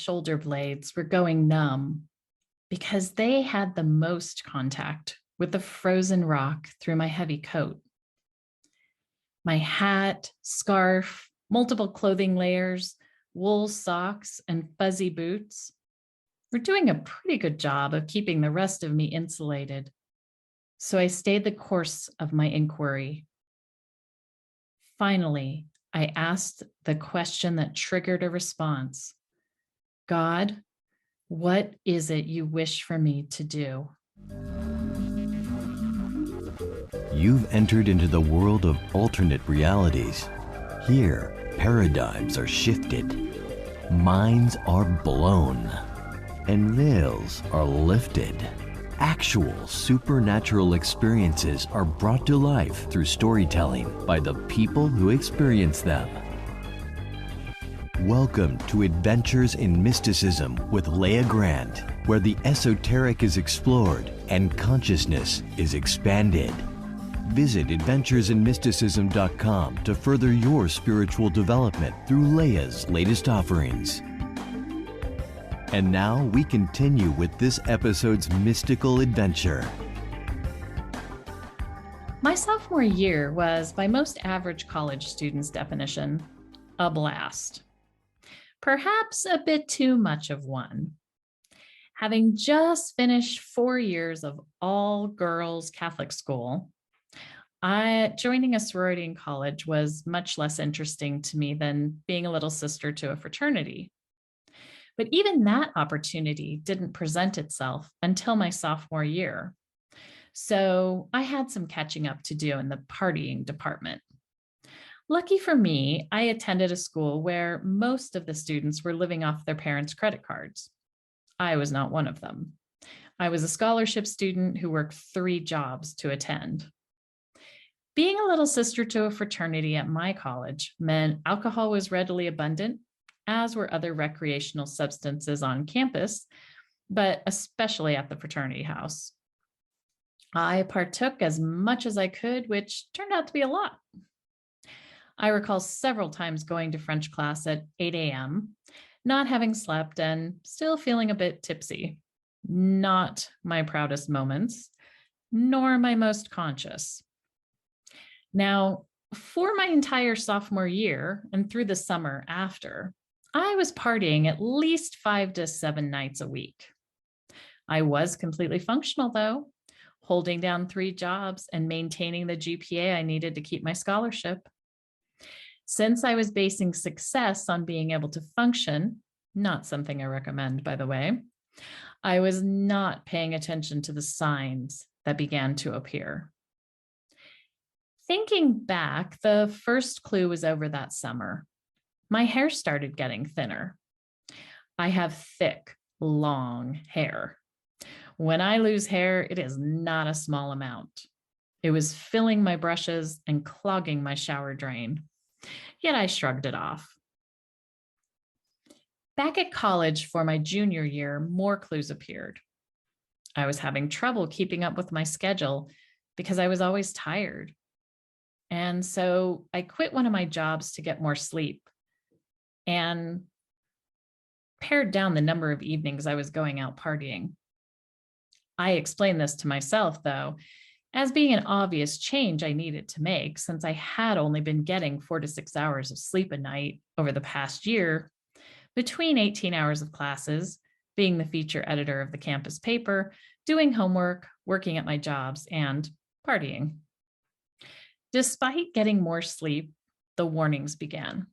shoulder blades were going numb because they had the most contact with the frozen rock through my heavy coat. My hat, scarf, multiple clothing layers, wool socks, and fuzzy boots were doing a pretty good job of keeping the rest of me insulated. So I stayed the course of my inquiry. Finally, I asked the question that triggered a response. God, what is it you wish for me to do? You've entered into the world of alternate realities. Here, paradigms are shifted, minds are blown, and veils are lifted. Actual supernatural experiences are brought to life through storytelling by the people who experience them. Welcome to Adventures in Mysticism with Leah Grant, where the esoteric is explored and consciousness is expanded. Visit adventuresinmysticism.com to further your spiritual development through Leah's latest offerings. And now we continue with this episode's mystical adventure. My sophomore year was, by most average college students' definition, a blast. Perhaps a bit too much of one. Having just finished 4 years of all-girls Catholic school, joining a sorority in college was much less interesting to me than being a little sister to a fraternity. But even that opportunity didn't present itself until my sophomore year. So I had some catching up to do in the partying department. Lucky for me, I attended a school where most of the students were living off their parents' credit cards. I was not one of them. I was a scholarship student who worked 3 jobs to attend. Being a little sister to a fraternity at my college meant alcohol was readily abundant, as were other recreational substances on campus, but especially at the fraternity house. I partook as much as I could, which turned out to be a lot. I recall several times going to French class at 8 a.m., not having slept and still feeling a bit tipsy. Not my proudest moments, nor my most conscious. Now, for my entire sophomore year and through the summer after, I was partying at least 5 to 7 nights a week. I was completely functional, though, holding down 3 jobs and maintaining the GPA I needed to keep my scholarship. Since I was basing success on being able to function, not something I recommend, by the way, I was not paying attention to the signs that began to appear. Thinking back, the first clue was over that summer. My hair started getting thinner. I have thick, long hair. When I lose hair, it is not a small amount. It was filling my brushes and clogging my shower drain. Yet I shrugged it off. Back at college for my junior year, more clues appeared. I was having trouble keeping up with my schedule because I was always tired. And so I quit one of my jobs to get more sleep and pared down the number of evenings I was going out partying. I explained this to myself, though, as being an obvious change I needed to make since I had only been getting 4 to 6 hours of sleep a night over the past year, between 18 hours of classes, being the feature editor of the campus paper, doing homework, working at my jobs, and partying. Despite getting more sleep, the warnings began.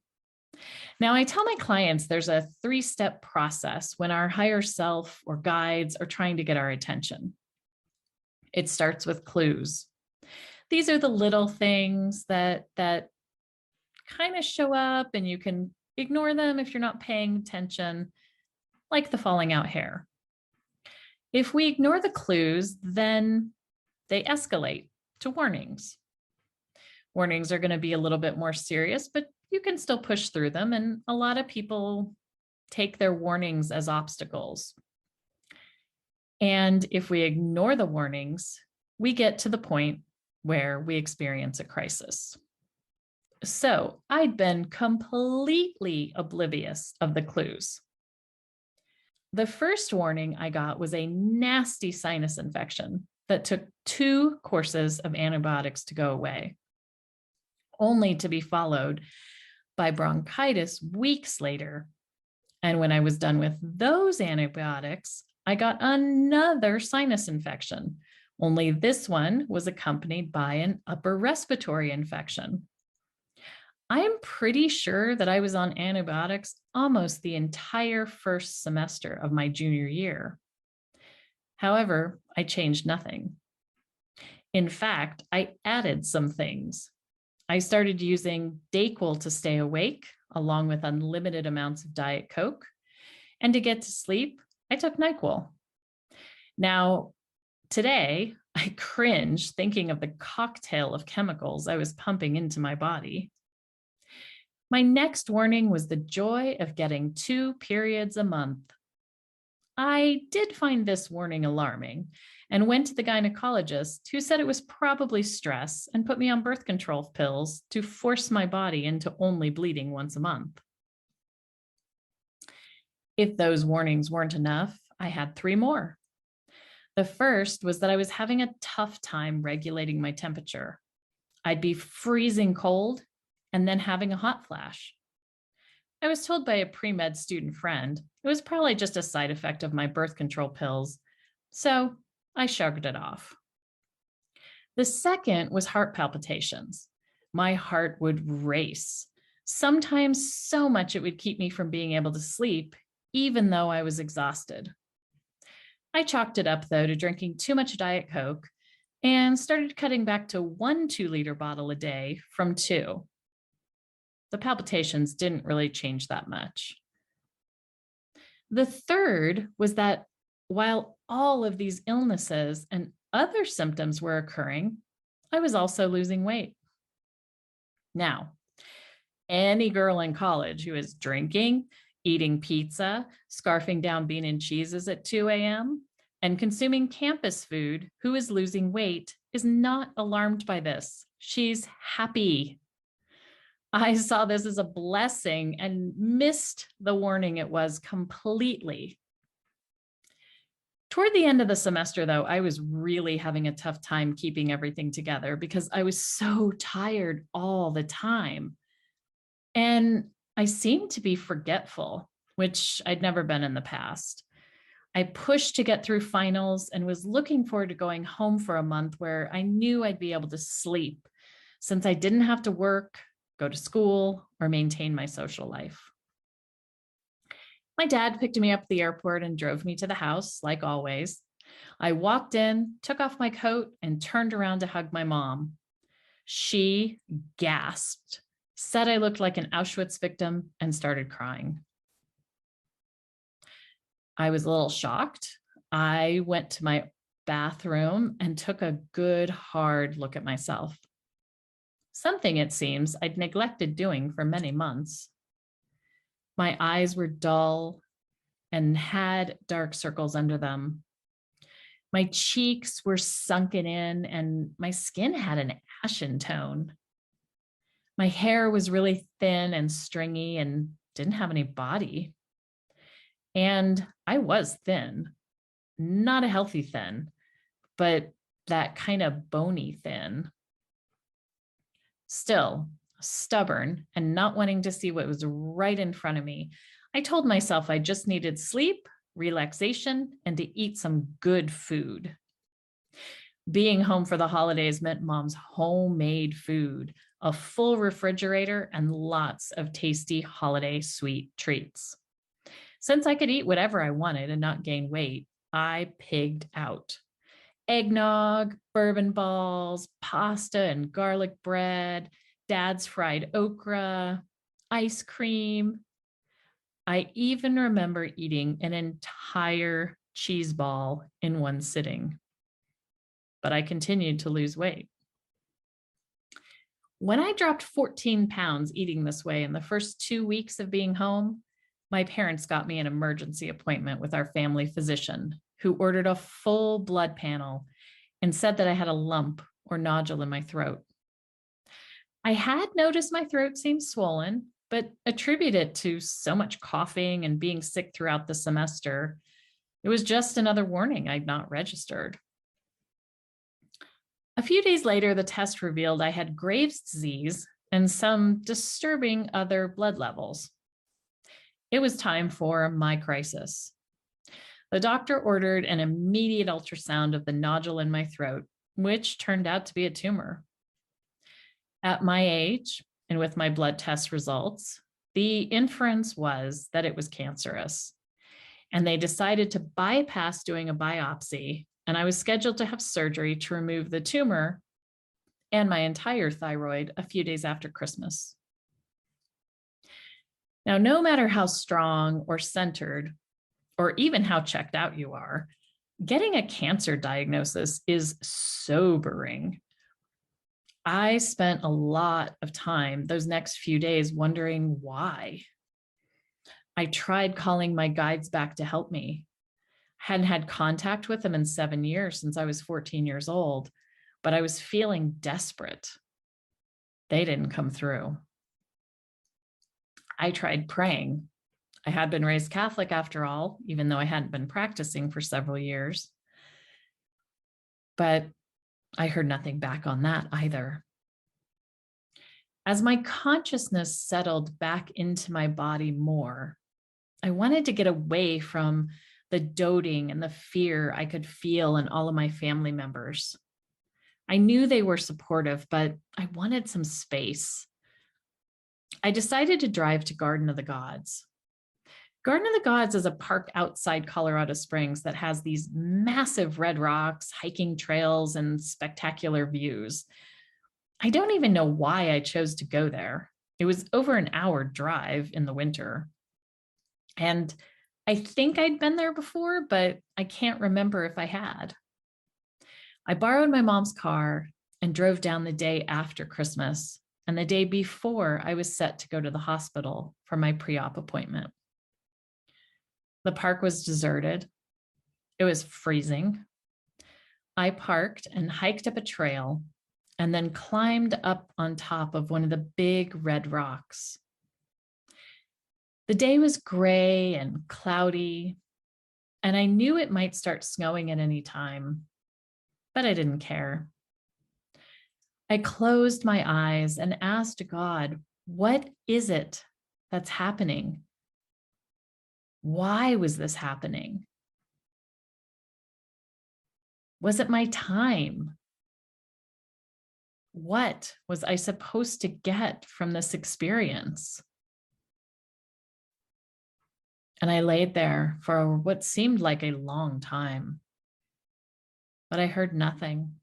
Now, I tell my clients there's a 3-step process when our higher self or guides are trying to get our attention. It starts with clues. These are the little things that kind of show up and you can ignore them if you're not paying attention, like the falling out hair. If we ignore the clues, then they escalate to warnings. Warnings are going to be a little bit more serious, but you can still push through them. And a lot of people take their warnings as obstacles. And if we ignore the warnings, we get to the point where we experience a crisis. So I'd been completely oblivious of the clues. The first warning I got was a nasty sinus infection that took 2 courses of antibiotics to go away, only to be followed by bronchitis weeks later. And when I was done with those antibiotics, I got another sinus infection, only this one was accompanied by an upper respiratory infection. I am pretty sure that I was on antibiotics almost the entire first semester of my junior year. However, I changed nothing. In fact, I added some things. I started using Dayquil to stay awake, along with unlimited amounts of Diet Coke. And to get to sleep, I took NyQuil. Now, today, I cringe thinking of the cocktail of chemicals I was pumping into my body. My next warning was the joy of getting 2 periods a month. I did find this warning alarming and went to the gynecologist, who said it was probably stress and put me on birth control pills to force my body into only bleeding once a month. If those warnings weren't enough, I had 3 more. The first was that I was having a tough time regulating my temperature. I'd be freezing cold and then having a hot flash. I was told by a pre-med student friend it was probably just a side effect of my birth control pills, so I shrugged it off. The second was heart palpitations. My heart would race, sometimes so much it would keep me from being able to sleep, even though I was exhausted. I chalked it up, though, to drinking too much Diet Coke and started cutting back to 1 2-liter bottle a day from 2. The palpitations didn't really change that much. The third was that while all of these illnesses and other symptoms were occurring, I was also losing weight. Now, any girl in college who is drinking, eating pizza, scarfing down bean and cheeses at 2 a.m., and consuming campus food who is losing weight is not alarmed by this. She's happy. I saw this as a blessing and missed the warning it was completely. Toward the end of the semester, though, I was really having a tough time keeping everything together because I was so tired all the time. And I seemed to be forgetful, which I'd never been in the past. I pushed to get through finals and was looking forward to going home for a month where I knew I'd be able to sleep, since I didn't have to work, go to school, or maintain my social life. My dad picked me up at the airport and drove me to the house, like always. I walked in, took off my coat, and turned around to hug my mom. She gasped, said I looked like an Auschwitz victim, and started crying. I was a little shocked. I went to my bathroom and took a good, hard look at myself. Something, it seems, I'd neglected doing for many months. My eyes were dull and had dark circles under them. My cheeks were sunken in and my skin had an ashen tone. My hair was really thin and stringy and didn't have any body. And I was thin, not a healthy thin, but that kind of bony thin. Still, stubborn and not wanting to see what was right in front of me, I told myself I just needed sleep, relaxation, and to eat some good food. Being home for the holidays meant mom's homemade food, a full refrigerator, and lots of tasty holiday sweet treats. Since I could eat whatever I wanted and not gain weight, I pigged out. Eggnog, bourbon balls, pasta and garlic bread, Dad's fried okra, ice cream. I even remember eating an entire cheese ball in one sitting. But I continued to lose weight. When I dropped 14 pounds eating this way in the first 2 weeks of being home, my parents got me an emergency appointment with our family physician, who ordered a full blood panel and said that I had a lump or nodule in my throat. I had noticed my throat seemed swollen, but attributed it to so much coughing and being sick throughout the semester It was just another warning I'd not registered. A few days later, the test revealed I had Graves' disease and some disturbing other blood levels. It was time for my crisis. The doctor ordered an immediate ultrasound of the nodule in my throat, which turned out to be a tumor. At my age, and with my blood test results, the inference was that it was cancerous. And they decided to bypass doing a biopsy, and I was scheduled to have surgery to remove the tumor and my entire thyroid a few days after Christmas. Now, no matter how strong or centered, or even how checked out you are, getting a cancer diagnosis is sobering. I spent a lot of time those next few days wondering why. I tried calling my guides back to help me. Hadn't had contact with them in 7 years since I was 14 years old, but I was feeling desperate. They didn't come through. I tried praying. I had been raised Catholic after all, even though I hadn't been practicing for several years. But I heard nothing back on that either. As my consciousness settled back into my body more, I wanted to get away from the doting and the fear I could feel in all of my family members. I knew they were supportive, but I wanted some space. I decided to drive to Garden of the Gods. Garden of the Gods is a park outside Colorado Springs that has these massive red rocks, hiking trails, and spectacular views. I don't even know why I chose to go there. It was over an hour drive in the winter. And I think I'd been there before, but I can't remember if I had. I borrowed my mom's car and drove down the day after Christmas, and the day before I was set to go to the hospital for my pre-op appointment. The park was deserted. It was freezing. I parked and hiked up a trail and then climbed up on top of one of the big red rocks. The day was gray and cloudy, and I knew it might start snowing at any time, but I didn't care. I closed my eyes and asked God, what is it that's happening? Why was this happening? Was it my time? What was I supposed to get from this experience? And I laid there for what seemed like a long time, but I heard nothing.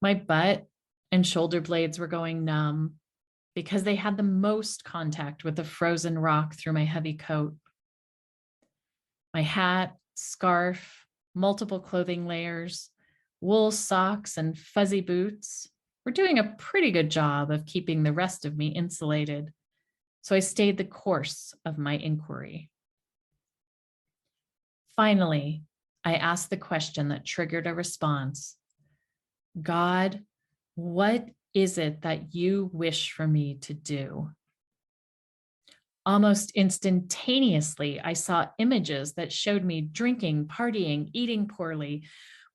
My butt and shoulder blades were going numb because they had the most contact with the frozen rock through my heavy coat. My hat, scarf, multiple clothing layers, wool socks, and fuzzy boots were doing a pretty good job of keeping the rest of me insulated. So I stayed the course of my inquiry. Finally, I asked the question that triggered a response. God, what is it that you wish for me to do? Almost instantaneously, I saw images that showed me drinking, partying, eating poorly,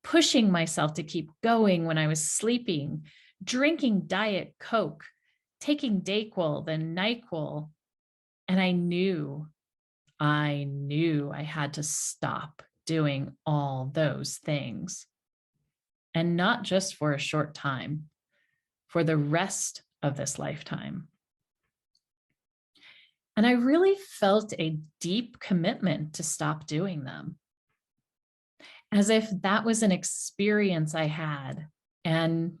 pushing myself to keep going when I was sleeping, drinking Diet Coke, taking Dayquil, then NyQuil. And I knew I had to stop doing all those things. And not just for a short time, for the rest of this lifetime. And I really felt a deep commitment to stop doing them, as if that was an experience I had, and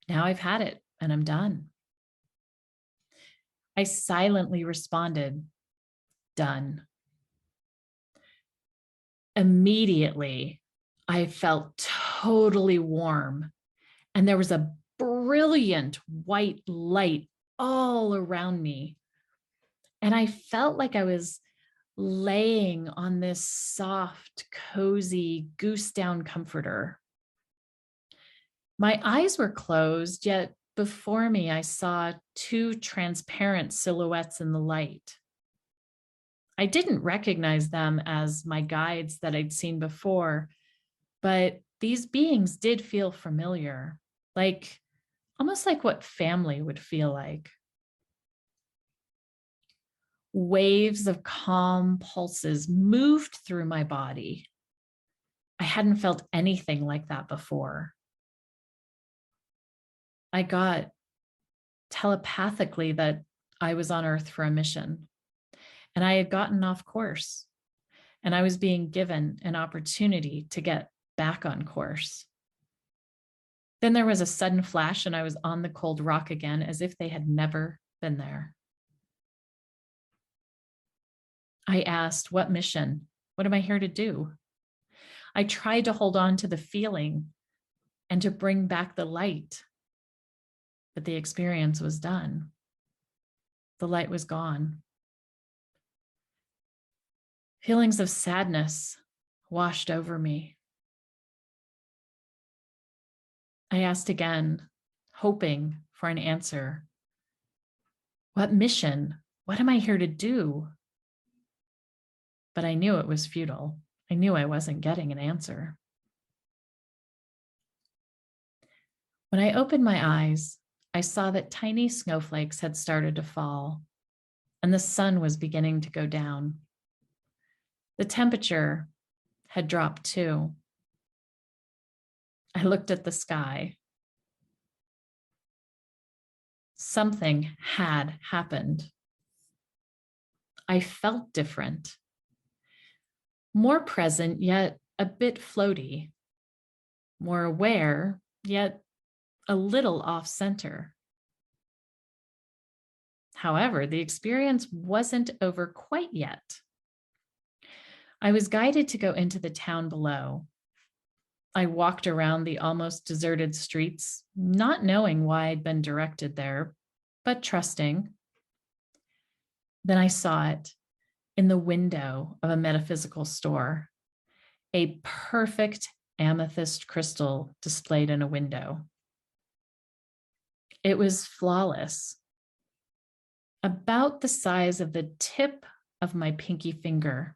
now I've had it and I'm done. I silently responded, done. Immediately, I felt totally warm, and there was a brilliant white light all around me. And I felt like I was laying on this soft, cozy goose down comforter. My eyes were closed, yet before me, I saw two transparent silhouettes in the light. I didn't recognize them as my guides that I'd seen before, but these beings did feel familiar, like almost like what family would feel like. Waves of calm pulses moved through my body. I hadn't felt anything like that before. I got telepathically that I was on Earth for a mission, and I had gotten off course, and I was being given an opportunity to get back on course. Then there was a sudden flash, and I was on the cold rock again, as if they had never been there. I asked, what mission? What am I here to do? I tried to hold on to the feeling and to bring back the light, but the experience was done. The light was gone. Feelings of sadness washed over me. I asked again, hoping for an answer. What mission? What am I here to do? But I knew it was futile. I knew I wasn't getting an answer. When I opened my eyes, I saw that tiny snowflakes had started to fall, and the sun was beginning to go down. The temperature had dropped too. I looked at the sky. Something had happened. I felt different, more present, yet a bit floaty, more aware, yet a little off center. However, the experience wasn't over quite yet. I was guided to go into the town below. I walked around the almost deserted streets, not knowing why I'd been directed there, but trusting. Then I saw it in the window of a metaphysical store, a perfect amethyst crystal displayed in a window. It was flawless, about the size of the tip of my pinky finger.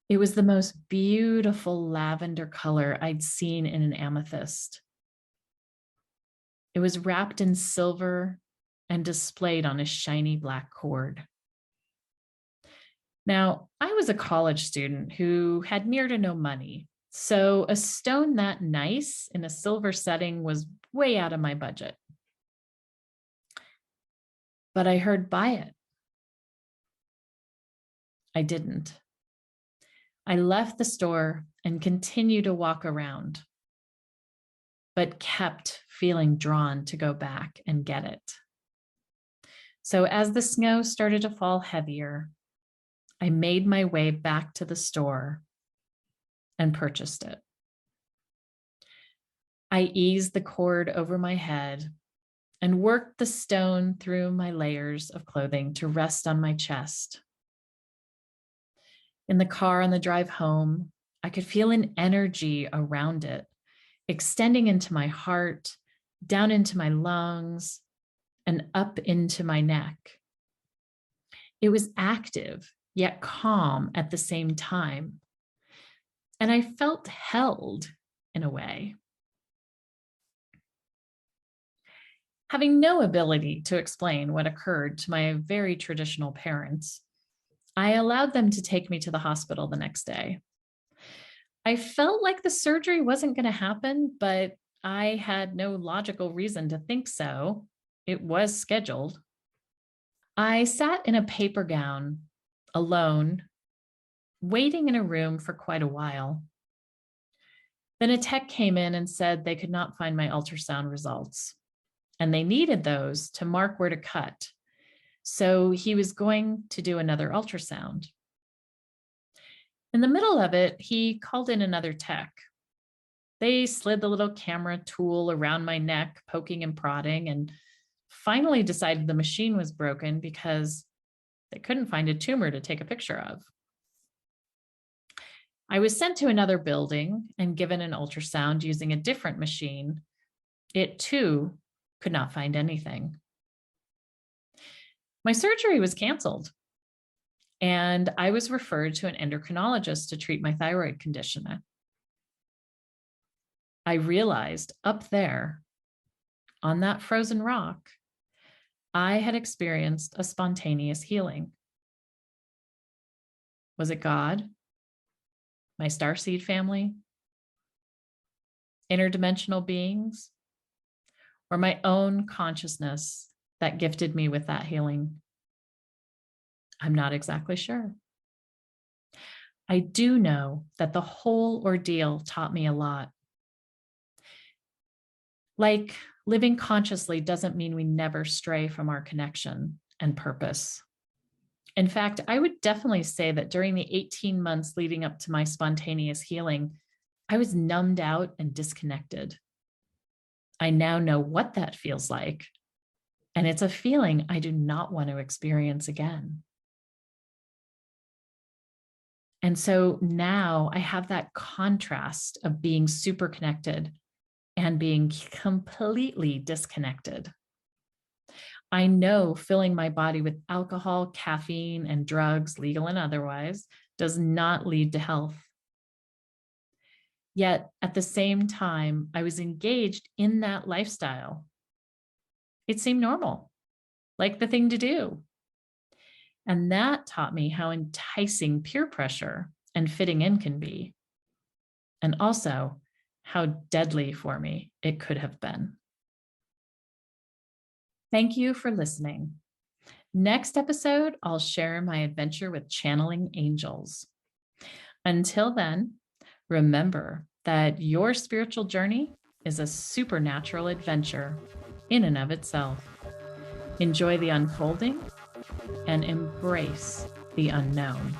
It was the most beautiful lavender color I'd seen in an amethyst. It was wrapped in silver and displayed on a shiny black cord. Now, I was a college student who had near to no money, so a stone that nice in a silver setting was way out of my budget. But I heard buy it. I didn't. I left the store and continued to walk around, but kept feeling drawn to go back and get it. So as the snow started to fall heavier, I made my way back to the store and purchased it. I eased the cord over my head and worked the stone through my layers of clothing to rest on my chest. In the car on the drive home, I could feel an energy around it, extending into my heart, down into my lungs, and up into my neck. It was active, yet calm at the same time. And I felt held in a way. Having no ability to explain what occurred to my very traditional parents, I allowed them to take me to the hospital the next day. I felt like the surgery wasn't going to happen, but I had no logical reason to think so. It was scheduled. I sat in a paper gown, alone, waiting in a room for quite a while. Then a tech came in and said they could not find my ultrasound results, and they needed those to mark where to cut. So he was going to do another ultrasound. In the middle of it, he called in another tech. They slid the little camera tool around my neck, poking and prodding, and finally decided the machine was broken because they couldn't find a tumor to take a picture of. I was sent to another building and given an ultrasound using a different machine. It too could not find anything. My surgery was canceled. And I was referred to an endocrinologist to treat my thyroid condition. I realized up there on that frozen rock, I had experienced a spontaneous healing. Was it God, my starseed family, interdimensional beings, or my own consciousness that gifted me with that healing? I'm not exactly sure. I do know that the whole ordeal taught me a lot. Like, living consciously doesn't mean we never stray from our connection and purpose. In fact, I would definitely say that during the 18 months leading up to my spontaneous healing, I was numbed out and disconnected. I now know what that feels like, and it's a feeling I do not want to experience again. And so now I have that contrast of being super connected and being completely disconnected. I know filling my body with alcohol, caffeine, and drugs, legal and otherwise, does not lead to health. Yet at the same time, I was engaged in that lifestyle. It seemed normal, like the thing to do. And that taught me how enticing peer pressure and fitting in can be, and also how deadly for me it could have been. Thank you for listening. Next episode, I'll share my adventure with channeling angels. Until then, remember that your spiritual journey is a supernatural adventure in and of itself. Enjoy the unfolding and embrace the unknown.